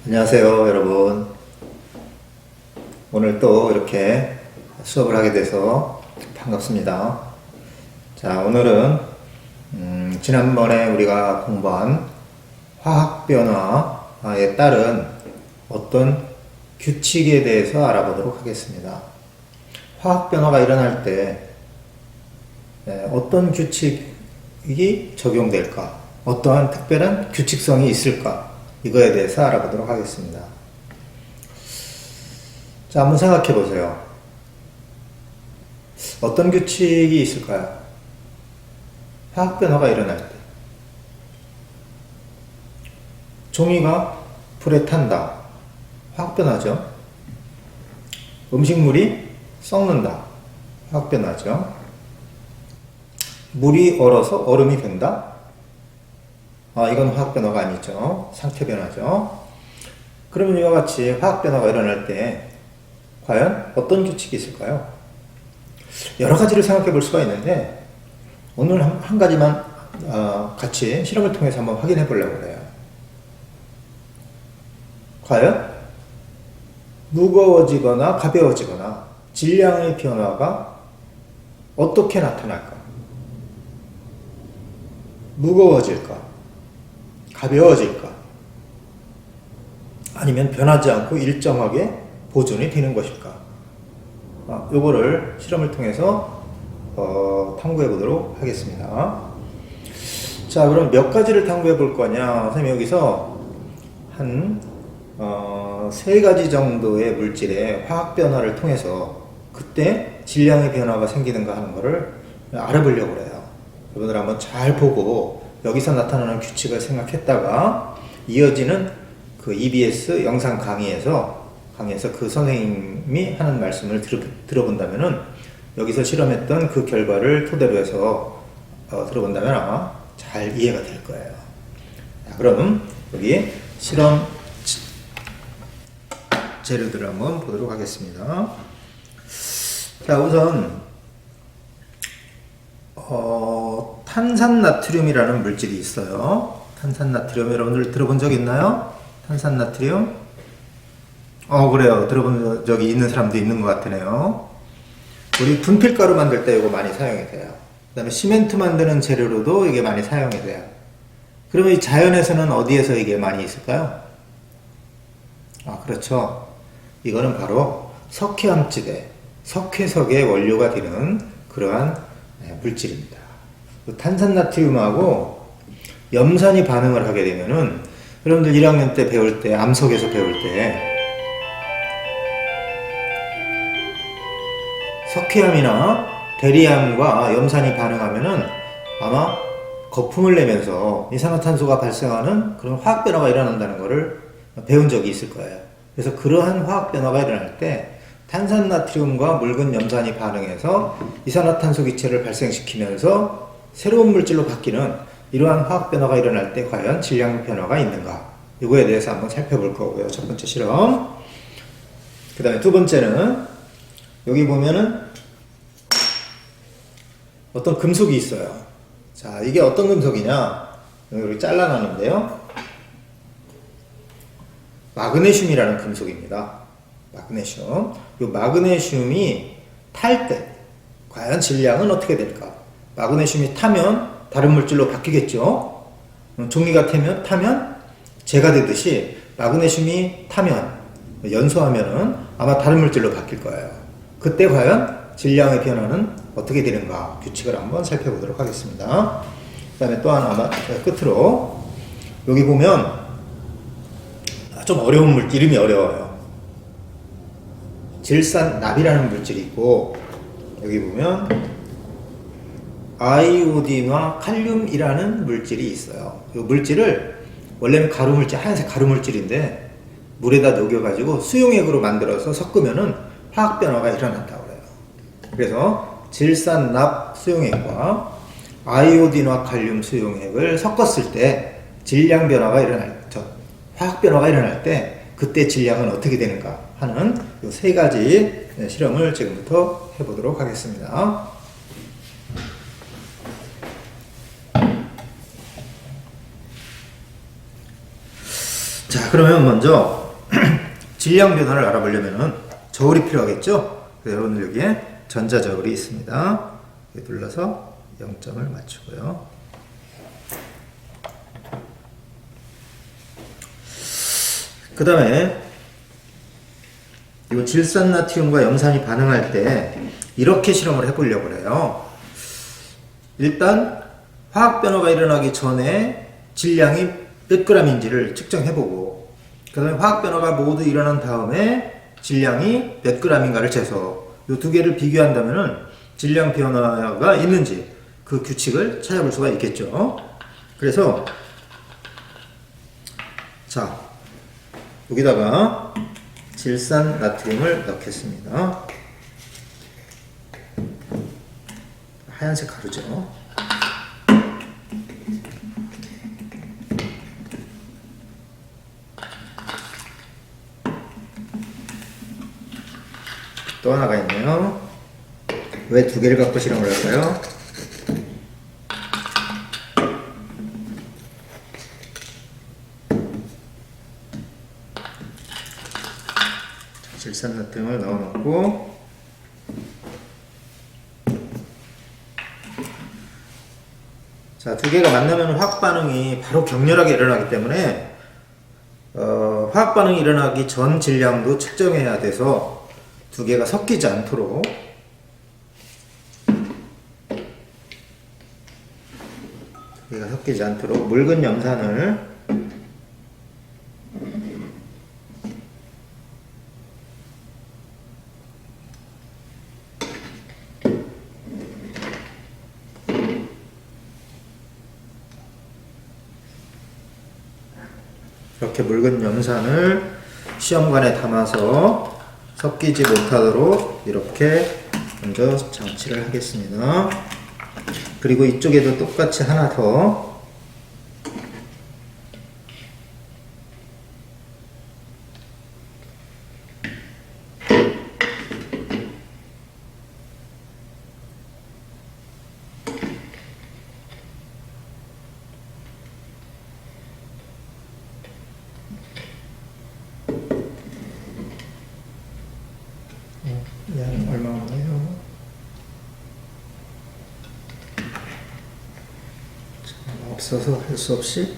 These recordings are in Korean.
안녕하세요, 여러분. 오늘 또 이렇게 수업을 하게 돼서 반갑습니다. 자, 오늘은 지난번에 우리가 공부한 화학 변화에 따른 어떤 규칙에 대해서 알아보도록 하겠습니다. 화학 변화가 일어날 때 어떤 규칙이 적용될까? 어떠한 특별한 규칙성이 있을까? 이거에 대해서 알아보도록 하겠습니다. 자, 한번 생각해 보세요. 어떤 규칙이 있을까요? 화학 변화가 일어날 때. 종이가 불에 탄다. 화학 변화죠. 음식물이 썩는다. 화학 변화죠. 물이 얼어서 얼음이 된다. 이건 화학 변화가 아니죠. 상태 변화죠. 그러면 이와 같이 화학 변화가 일어날 때 과연 어떤 규칙이 있을까요? 여러 가지를 생각해 볼 수가 있는데 오늘 한 가지만 같이 실험을 통해서 한번 확인해 보려고 해요. 과연 무거워지거나 가벼워지거나 질량의 변화가 어떻게 나타날까? 무거워질까? 가벼워질까? 아니면 변하지 않고 일정하게 보존이 되는 것일까? 요거를 실험을 통해서 탐구해 보도록 하겠습니다. 자, 그럼 몇 가지를 탐구해 볼 거냐? 선생님 여기서 한 3가지 정도의 물질의 화학 변화를 통해서 그때 질량의 변화가 생기는가 하는 거를 알아보려고 그래요. 여러분들 한번 잘 보고 여기서 나타나는 규칙을 생각했다가 이어지는 그 EBS 영상 강의에서 그 선생님이 하는 말씀을 들어본다면은 여기서 실험했던 그 결과를 토대로 해서 들어본다면 아마 잘 이해가 될 거예요. 자, 그럼 여기 실험 재료들을 한번 보도록 하겠습니다. 자, 우선 탄산나트륨이라는 물질이 있어요. 탄산나트륨 여러분들 들어본 적 있나요? 탄산나트륨? 그래요. 들어본 적이 있는 사람도 있는 것 같으네요. 우리 분필가루 만들 때 이거 많이 사용이 돼요. 그 다음에 시멘트 만드는 재료로도 이게 많이 사용이 돼요. 그러면 이 자연에서는 어디에서 이게 많이 있을까요? 그렇죠. 이거는 바로 석회암지대, 석회석의 원료가 되는 그러한 물질입니다. 탄산나트륨하고 염산이 반응을 하게 되면은 여러분들 1학년 때 배울 때, 암석에서 배울 때 석회암이나 베리암과 염산이 반응하면은 아마 거품을 내면서 이산화탄소가 발생하는 그런 화학 변화가 일어난다는 것을 배운 적이 있을 거예요. 그래서 그러한 화학 변화가 일어날 때 탄산나트륨과 묽은 염산이 반응해서 이산화탄소 기체를 발생시키면서 새로운 물질로 바뀌는 이러한 화학 변화가 일어날 때 과연 질량 변화가 있는가? 이거에 대해서 한번 살펴볼 거고요. 첫 번째 실험. 그 다음에 두 번째는 여기 보면은 어떤 금속이 있어요. 자, 이게 어떤 금속이냐? 여기 잘라놨는데요. 마그네슘이라는 금속입니다. 마그네슘. 이 마그네슘이 탈 때 과연 질량은 어떻게 될까? 마그네슘이 타면 다른 물질로 바뀌겠죠. 종이가 타면 재가 되듯이 마그네슘이 타면 연소하면은 아마 다른 물질로 바뀔 거예요. 그때 과연 질량의 변화는 어떻게 되는가 규칙을 한번 살펴보도록 하겠습니다. 그 다음에 또 하나 끝으로 여기 보면 좀 어려운 물질, 이름이 어려워요. 질산납이라는 물질이 있고 여기 보면 아이오딘과 칼륨이라는 물질이 있어요. 이 물질을 원래는 가루물질, 하얀색 가루물질인데 물에다 녹여가지고 수용액으로 만들어서 섞으면은 화학 변화가 일어난다고 그래요. 그래서 질산납 수용액과 아이오딘과 칼륨 수용액을 섞었을 때 질량 변화가 화학 변화가 일어날 때 그때 질량은 어떻게 되는가 하는 이 3가지 실험을 지금부터 해보도록 하겠습니다. 자, 그러면 먼저 질량 변화를 알아보려면은 저울이 필요하겠죠? 그래서 여러분들 여기에 전자저울이 있습니다. 여기 눌러서 0점을 맞추고요. 그 다음에 이 질산나트륨과 염산이 반응할 때 이렇게 실험을 해보려고 해요. 일단 화학 변화가 일어나기 전에 질량이 몇 g인지를 측정해보고, 그 다음에 화학 변화가 모두 일어난 다음에 질량이 몇 g인가를 재서 이 두 개를 비교한다면은 질량 변화가 있는지 그 규칙을 찾아볼 수가 있겠죠. 그래서 자, 여기다가 질산나트륨을 넣겠습니다. 하얀색 가루죠. 또 하나가 있네요. 왜 두 개를 갖고 실험을 할까요? 질산나트륨을 넣어놓고, 자, 두 개가 만나면 화학 반응이 바로 격렬하게 일어나기 때문에 화학 반응이 일어나기 전 질량도 측정해야 돼서 두 개가 섞이지 않도록 묽은 염산을 이렇게 묽은 염산을 시험관에 담아서 섞이지 못하도록 이렇게 먼저 장치를 하겠습니다. 그리고 이쪽에도 똑같이 하나 더 양 얼마 없네요. 없어서 할 수 없이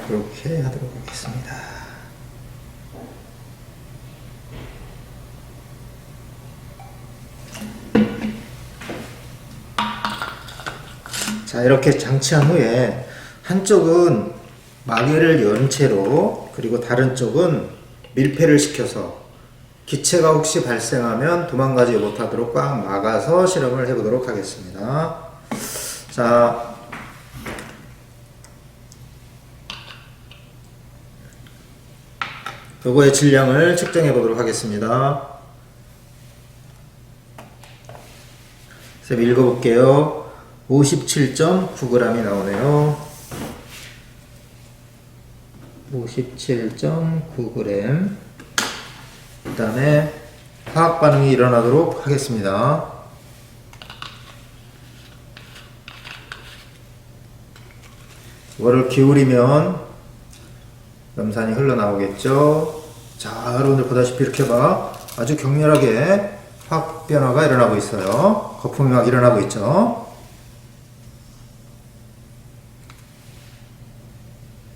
이렇게 하도록 하겠습니다. 자, 이렇게 장치한 후에 한쪽은 마개를 연 채로, 그리고 다른 쪽은 밀폐를 시켜서 기체가 혹시 발생하면 도망가지 못하도록 꽉 막아서 실험을 해보도록 하겠습니다. 자, 요거의 질량을 측정해 보도록 하겠습니다. 쌤 읽어볼게요. 57.9g이 나오네요. 57.9g. 그 다음에 화학 반응이 일어나도록 하겠습니다. 이거를 기울이면 염산이 흘러나오겠죠. 자, 여러분들 보다시피 이렇게 아주 격렬하게 화학 변화가 일어나고 있어요. 거품이 막 일어나고 있죠.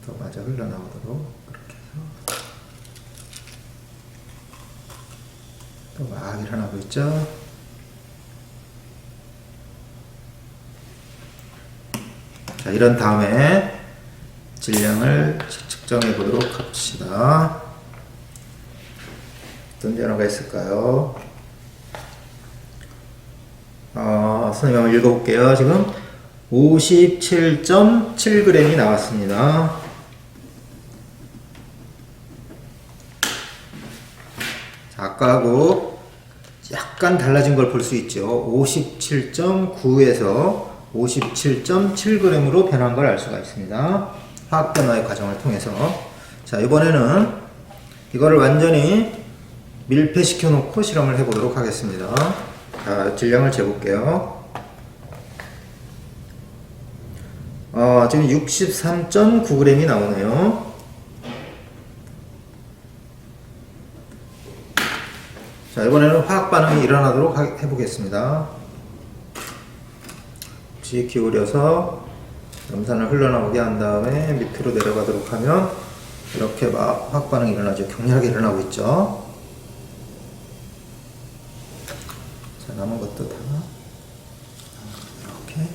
더 마저 흘러나오도록 그렇게 해서 또 막 일어나고 있죠. 자, 이런 다음에 질량을 측정해 보도록 합시다. 어떤 변화가 있을까요? 선생님 한번 읽어볼게요. 지금 57.7g이 나왔습니다. 자, 아까하고 약간 달라진 걸 볼 수 있죠. 57.9에서 57.7g으로 변한 걸 알 수가 있습니다. 화학 변화의 과정을 통해서. 자, 이번에는 이거를 완전히 밀폐시켜 놓고 실험을 해 보도록 하겠습니다. 자, 질량을 재볼게요. 지금 63.9g이 나오네요. 자, 이번에는 화학 반응이 일어나도록 해보겠습니다. 지 기울여서 염산을 흘러나오게 한 다음에 밑으로 내려가도록 하면 이렇게 막 화학 반응이 일어나죠. 격렬하게 일어나고 있죠. 자, 남은 것도 다 이렇게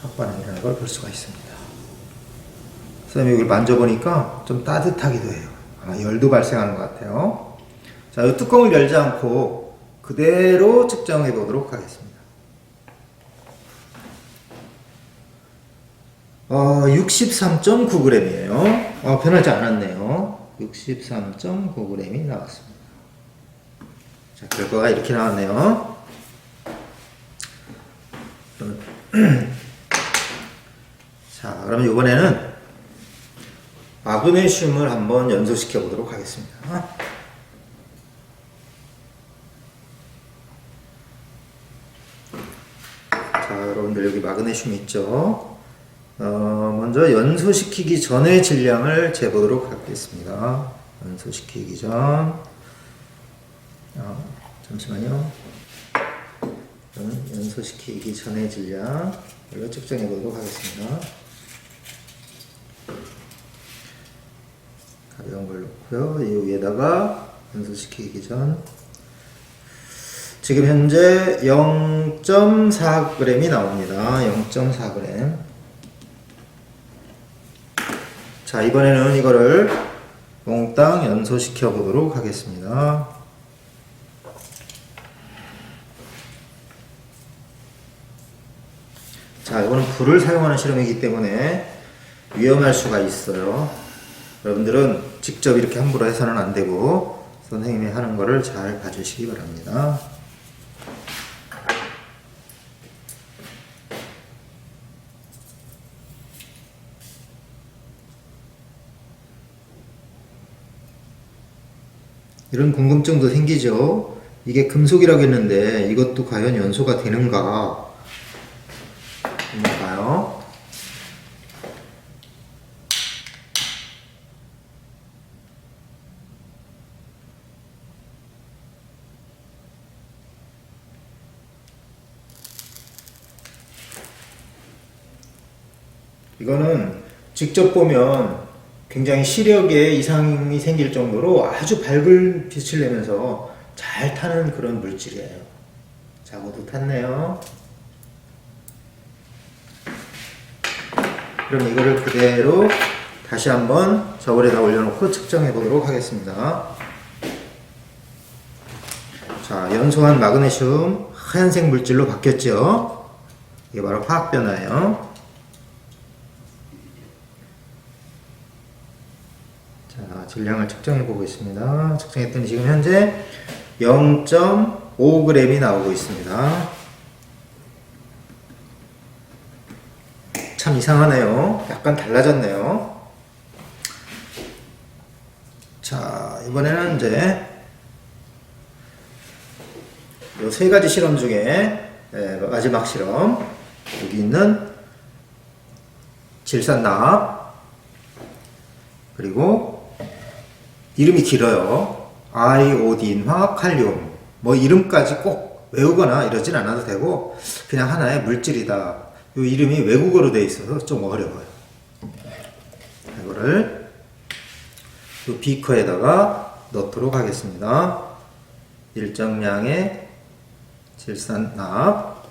화학 반응이 일어나는 걸 볼 수가 있습니다. 선생님이 여기 만져보니까 좀 따뜻하기도 해요. 아마 열도 발생하는 것 같아요. 자, 이 뚜껑을 열지 않고 그대로 측정해 보도록 하겠습니다. 63.9g이에요. 변하지 않았네요. 63.9g이 나왔습니다. 자, 결과가 이렇게 나왔네요. 자, 그럼 이번에는 마그네슘을 한번 연소시켜 보도록 하겠습니다. 자, 여러분들 여기 마그네슘 있죠? 먼저 연소시키기 전의 질량을 재보도록 하겠습니다. 연소시키기 전, 잠시만요. 연소시키기 전의 질량, 이걸 측정해 보도록 하겠습니다. 가벼운 걸 놓고요. 이 위에다가 연소시키기 전, 지금 현재 0.4g이 나옵니다. 0.4g. 자, 이번에는 이거를 몽땅 연소시켜 보도록 하겠습니다. 자, 이거는 불을 사용하는 실험이기 때문에 위험할 수가 있어요. 여러분들은 직접 이렇게 함부로 해서는 안 되고 선생님이 하는 거를 잘 봐주시기 바랍니다. 이런 궁금증도 생기죠. 이게 금속이라고 했는데 이것도 과연 연소가 되는가? 한번 봐요. 이거는 직접 보면 굉장히 시력에 이상이 생길 정도로 아주 밝은 빛을 내면서 잘 타는 그런 물질이에요. 자, 모두 탔네요. 그럼 이거를 그대로 다시 한번 저울에다 올려놓고 측정해 보도록 하겠습니다. 자, 연소한 마그네슘 하얀색 물질로 바뀌었죠. 이게 바로 화학 변화예요. 자, 질량을 측정해 보고 있습니다. 측정했더니 지금 현재 0.5g이 나오고 있습니다. 참 이상하네요. 약간 달라졌네요. 자, 이번에는 이제 이 세 가지 실험 중에 마지막 실험, 여기 있는 질산납, 그리고 이름이 길어요. 아이오딘화 칼륨. 뭐 이름까지 꼭 외우거나 이러진 않아도 되고 그냥 하나의 물질이다. 이 이름이 외국어로 되어 있어서 좀 어려워요. 이거를 이 비커에다가 넣도록 하겠습니다. 일정량의 질산납,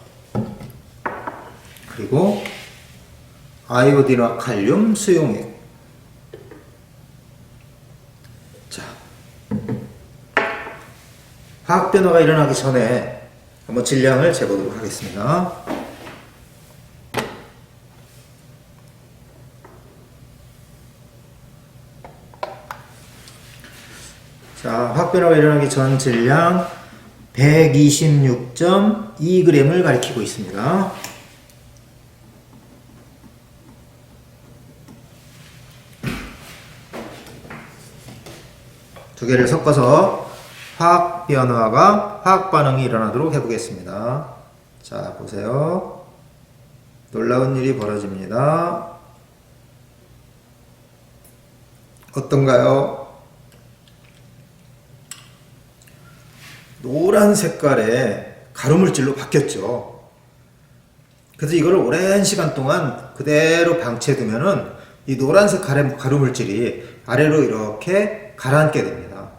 그리고 아이오딘화 칼륨 수용액. 자, 화학 변화가 일어나기 전에 한번 질량을 재보도록 하겠습니다. 자, 화학 변화가 일어나기 전 질량 126.2g을 가리키고 있습니다. 두 개를 섞어서 화학 변화가 화학 반응이 일어나도록 해보겠습니다. 자, 보세요. 놀라운 일이 벌어집니다. 어떤가요? 노란 색깔의 가루물질로 바뀌었죠. 그래서 이걸 오랜 시간 동안 그대로 방치해두면은 이 노란색 가루물질이 아래로 이렇게 가라앉게 됩니다.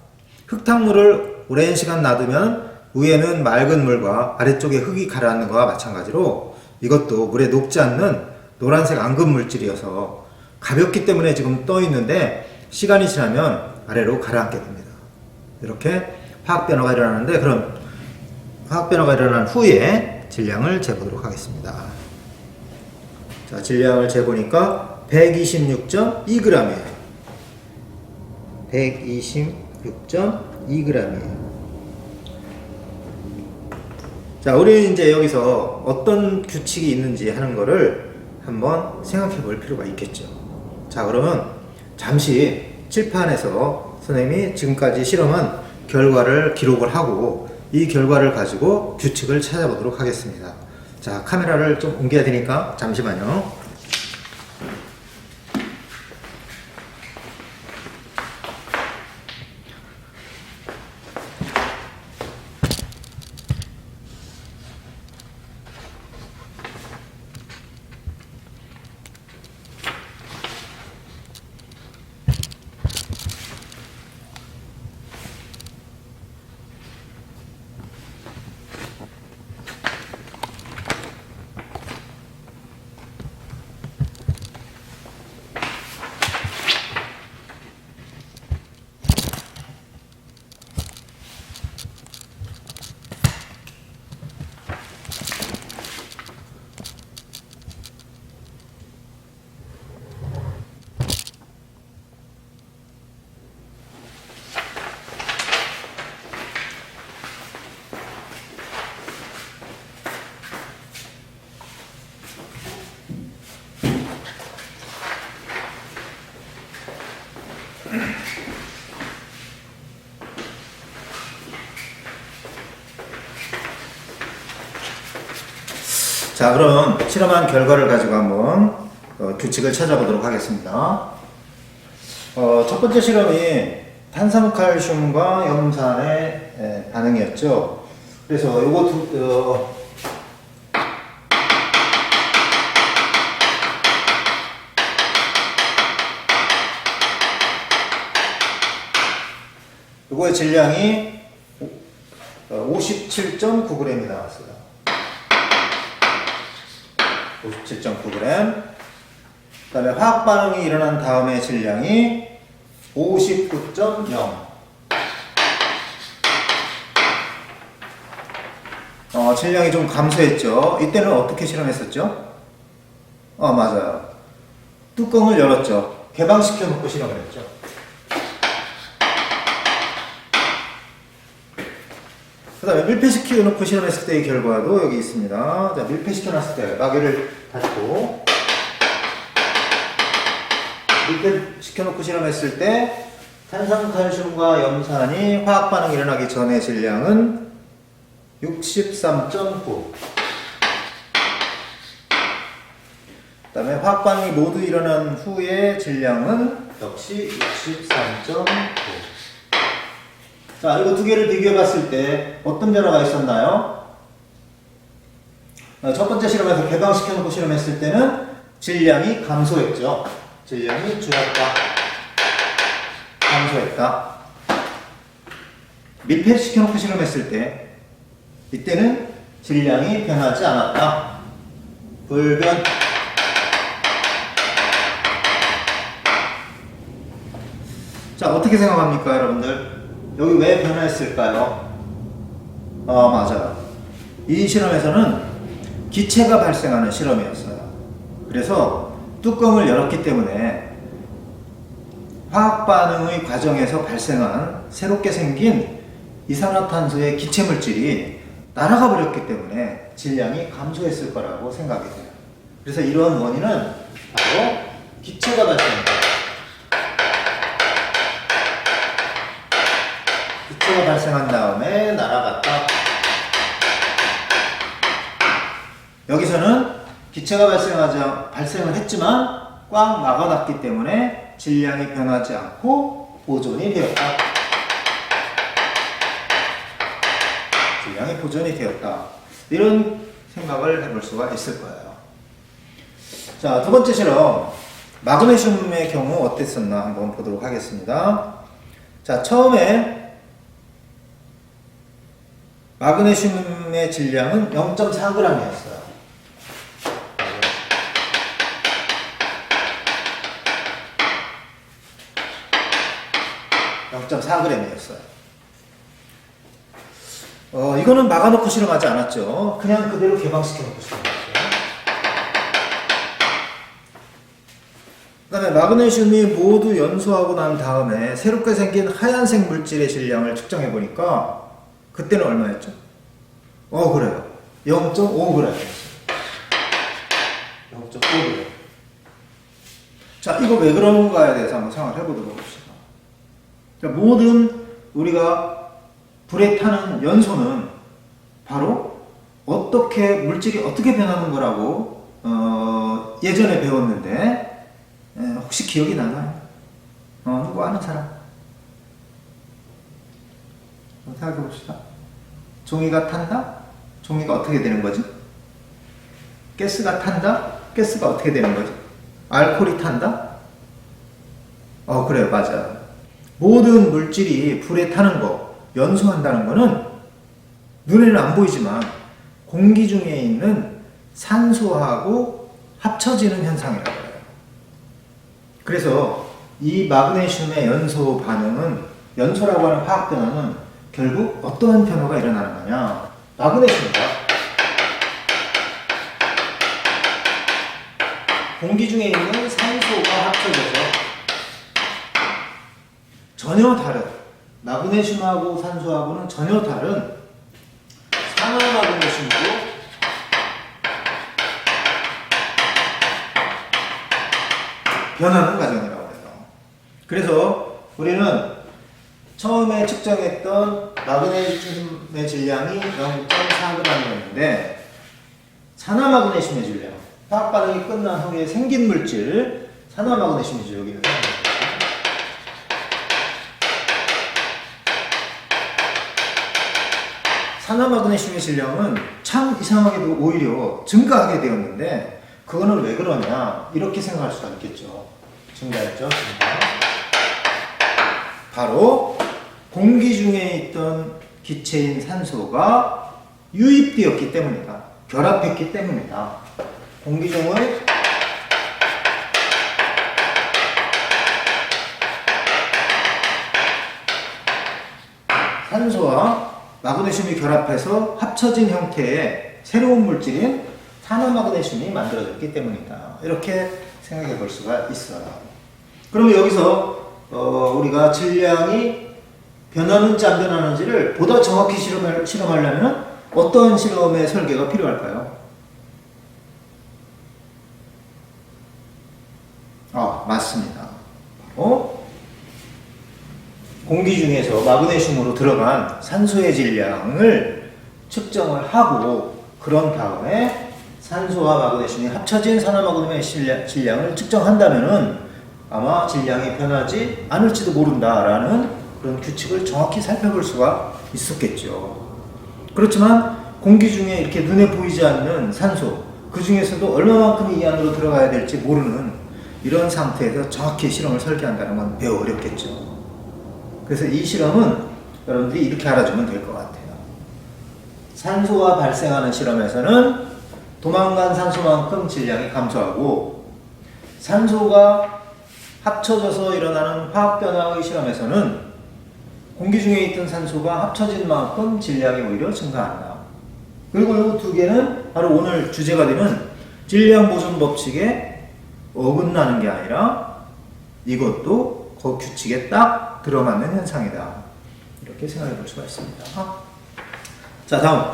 흙탕물을 오랜 시간 놔두면 위에는 맑은 물과 아래쪽에 흙이 가라앉는 것과 마찬가지로 이것도 물에 녹지 않는 노란색 앙금 물질이어서 가볍기 때문에 지금 떠 있는데 시간이 지나면 아래로 가라앉게 됩니다. 이렇게 화학 변화가 일어나는데, 그럼 화학 변화가 일어난 후에 질량을 재보도록 하겠습니다. 자, 질량을 재보니까 126.2g이에요. 126.2g이에요. 자, 우리 이제 여기서 어떤 규칙이 있는지 하는 거를 한번 생각해 볼 필요가 있겠죠. 자, 그러면 잠시 칠판에서 선생님이 지금까지 실험한 결과를 기록을 하고 이 결과를 가지고 규칙을 찾아보도록 하겠습니다. 자, 카메라를 좀 옮겨야 되니까 잠시만요. 자, 그럼 실험한 결과를 가지고 한번 규칙을 찾아보도록 하겠습니다. 첫 번째 실험이 탄산칼슘과 염산의 반응이었죠. 그래서 요거 요거의 질량이 57.9g이 나왔어요. 57.9g. 그 다음에 화학 반응이 일어난 다음에 질량이 59.0. 질량이 좀 감소했죠. 이때는 어떻게 실험했었죠? 맞아요. 뚜껑을 열었죠. 개방시켜 놓고 실험을 했죠. 그 다음에 밀폐시켜 놓고 실험했을 때의 결과도 여기 있습니다. 자, 밀폐시켜 놨을 때 마개를 닫고 밀폐시켜 놓고 실험했을 때 탄산칼슘과 염산이 화학 반응이 일어나기 전의 질량은 63.9. 그 다음에 화학 반응이 모두 일어난 후의 질량은 역시 63.9. 자, 이거 두 개를 비교해 봤을 때 어떤 변화가 있었나요? 첫 번째 실험에서 개방시켜 놓고 실험했을 때는 질량이 감소했죠. 질량이 줄었다, 감소했다. 밀폐시켜 놓고 실험했을 때 이때는 질량이 변하지 않았다, 불변. 자, 어떻게 생각합니까, 여러분들? 여기 왜 변화했을까요? 맞아요. 이 실험에서는 기체가 발생하는 실험이었어요. 그래서 뚜껑을 열었기 때문에 화학 반응의 과정에서 발생한 새롭게 생긴 이산화탄소의 기체 물질이 날아가 버렸기 때문에 질량이 감소했을 거라고 생각이 돼요. 그래서 이런 원인은 바로 기체가 발생합니다. 기체가 발생한 다음에 날아갔다. 여기서는 기체가 발생을 했지만 꽉 막아놨기 때문에 질량이 변하지 않고 보존이 되었다. 질량이 보존이 되었다. 이런 생각을 해볼 수가 있을 거예요. 자, 두 번째 실험. 마그네슘의 경우 어땠었나 한번 보도록 하겠습니다. 자, 처음에 마그네슘의 질량은 0.4g이었어요. 0.4g이었어요. 이거는 막아놓고 실험하지 않았죠. 그냥 그대로 개방시켜놓고 실험했죠. 그 다음에 마그네슘이 모두 연소하고 난 다음에 새롭게 생긴 하얀색 물질의 질량을 측정해 보니까 그때는 얼마였죠? 그래요. 0.5g이었어요. 0.5g. 자, 이거 왜 그런가에 대해서 한번 생각을 해보도록 합시다. 자, 모든 우리가 불에 타는 연소는 바로 물질이 어떻게 변하는 거라고 예전에 배웠는데 혹시 기억이 나나요? 누구 아는 사람? 생각해 봅시다. 종이가 탄다? 종이가 어떻게 되는 거지? 가스가 탄다? 가스가 어떻게 되는 거지? 알코올이 탄다? 그래요, 맞아요. 모든 물질이 불에 타는 거, 연소한다는 거는 눈에는 안 보이지만 공기 중에 있는 산소하고 합쳐지는 현상이라고 해요. 그래서 이 마그네슘의 연소 반응은, 연소라고 하는 화학 변화는 결국 어떠한 변화가 일어나는 거냐? 마그네슘과 공기 중에 있는 산소가 합쳐져서 전혀 다른, 마그네슘하고 산소하고는 전혀 다른 산화마그네슘으로 변하는 과정이라고 해요. 그래서 우리는 처음에 측정했던 마그네슘의 질량이 0.4g이었는데 산화마그네슘의 질량, 화학 반응이 끝난 후에 생긴 물질 산화마그네슘이죠. 여기는 산화마그네슘의 질량은 참 이상하게도 오히려 증가하게 되었는데 그거는 왜 그러냐, 이렇게 생각할 수가 있겠죠. 증가했죠. 바로 공기 중에 있던 기체인 산소가 유입되었기 때문이다. 결합했기 때문이다. 공기 중의 산소와 마그네슘이 결합해서 합쳐진 형태의 새로운 물질인 산화마그네슘이 만들어졌기 때문이다. 이렇게 생각해 볼 수가 있어요. 그러면 여기서 우리가 질량이 변하는지 안 변하는지를 보다 정확히 실험하려면 어떤 실험의 설계가 필요할까요? 맞습니다. 공기 중에서 마그네슘으로 들어간 산소의 질량을 측정을 하고 그런 다음에 산소와 마그네슘이 합쳐진 산화마그네슘의 질량을 측정한다면은 아마 질량이 변하지 않을지도 모른다라는 그런 규칙을 정확히 살펴볼 수가 있었겠죠. 그렇지만 공기 중에 이렇게 눈에 보이지 않는 산소, 그 중에서도 얼마만큼이 이 안으로 들어가야 될지 모르는 이런 상태에서 정확히 실험을 설계한다는 건 매우 어렵겠죠. 그래서 이 실험은 여러분들이 이렇게 알아주면 될 것 같아요. 산소가 발생하는 실험에서는 도망간 산소만큼 질량이 감소하고, 산소가 합쳐져서 일어나는 화학 변화의 실험에서는 공기 중에 있던 산소가 합쳐진 만큼 질량이 오히려 증가한다. 그리고 이 두 개는 바로 오늘 주제가 되는 질량 보존 법칙에 어긋나는 게 아니라 이것도 그 규칙에 딱 들어맞는 현상이다. 이렇게 생각해 볼 수가 있습니다. 자, 다음.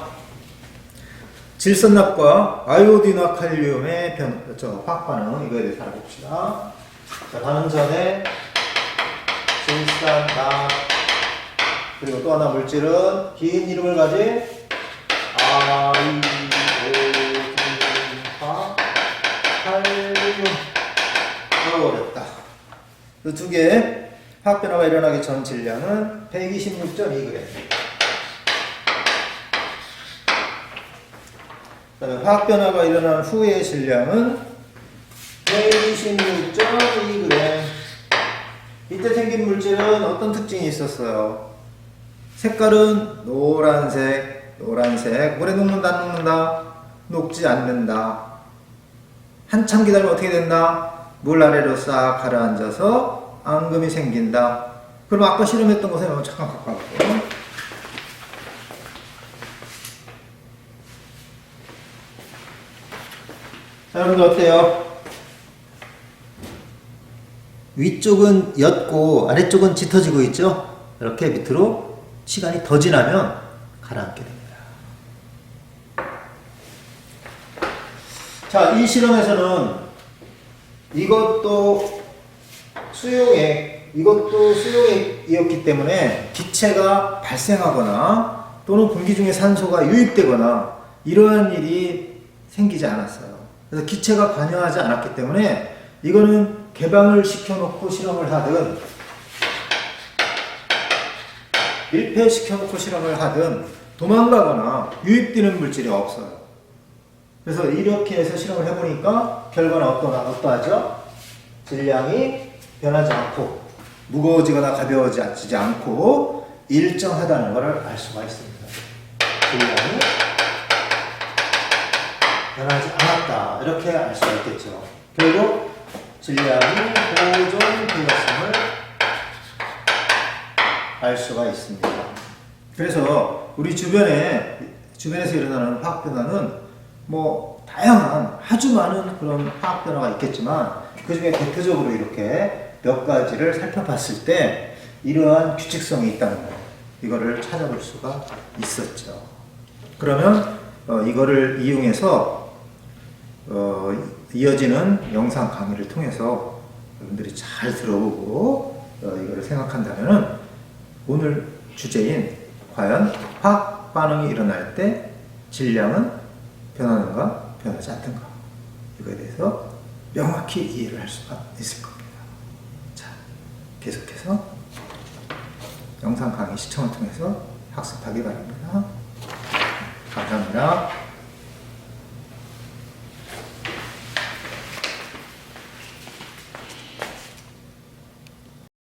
질선납과 아이오딘과 칼륨의 화학 반응, 이거에 대해서 알아봅시다. 자, 반응 전에 질산, 납, 그리고 또 하나 물질은 긴 이름을 가진 아이오딘과 칼륨. 어렵다. 이 두 개의 화학 변화가 일어나기 전 질량은 126.2g. 그다음에 화학 변화가 일어난 후의 질량은 126.2g. 이때 생긴 물질은 어떤 특징이 있었어요? 색깔은 노란색, 물에 녹는다, 안 녹는다? 녹지 않는다. 한참 기다리면 어떻게 된다? 물 아래로 싹 가라앉아서 앙금이 생긴다. 그럼 아까 실험했던 것에 잠깐 갖고 갈게요. 자, 여러분들 어때요? 위쪽은 옅고 아래쪽은 짙어지고 있죠? 이렇게 밑으로 시간이 더 지나면 가라앉게 됩니다. 자, 이 실험에서는 이것도 수용액이었기 때문에 기체가 발생하거나 또는 공기 중에 산소가 유입되거나 이러한 일이 생기지 않았어요. 그래서 기체가 관여하지 않았기 때문에 이거는 개방을 시켜놓고 실험을 하든 밀폐시켜놓고 실험을 하든 도망가거나 유입되는 물질이 없어요. 그래서 이렇게 해서 실험을 해보니까 결과는 어떠하죠? 질량이 변하지 않고 무거워지거나 가벼워지지 않고 일정하다는 것을 알 수가 있습니다. 질량이 변하지 않았다. 이렇게 알 수가 있겠죠. 결국 질량이 보존되었음을 알 수가 있습니다. 그래서 우리 주변에서 일어나는 화학 변화는 다양한 아주 많은 그런 화학 변화가 있겠지만 그 중에 대표적으로 이렇게 몇 가지를 살펴봤을 때 이러한 규칙성이 있다는 거, 이거를 찾아볼 수가 있었죠. 그러면 이거를 이용해서 이어지는 영상 강의를 통해서 여러분들이 잘 들어보고 이거를 생각한다면 오늘 주제인 과연 화학 반응이 일어날 때 질량은 변하는가 변하지 않던가 이거에 대해서 명확히 이해를 할 수가 있을 겁니다. 자, 계속해서 영상 강의 시청을 통해서 학습하기 바랍니다. 감사합니다.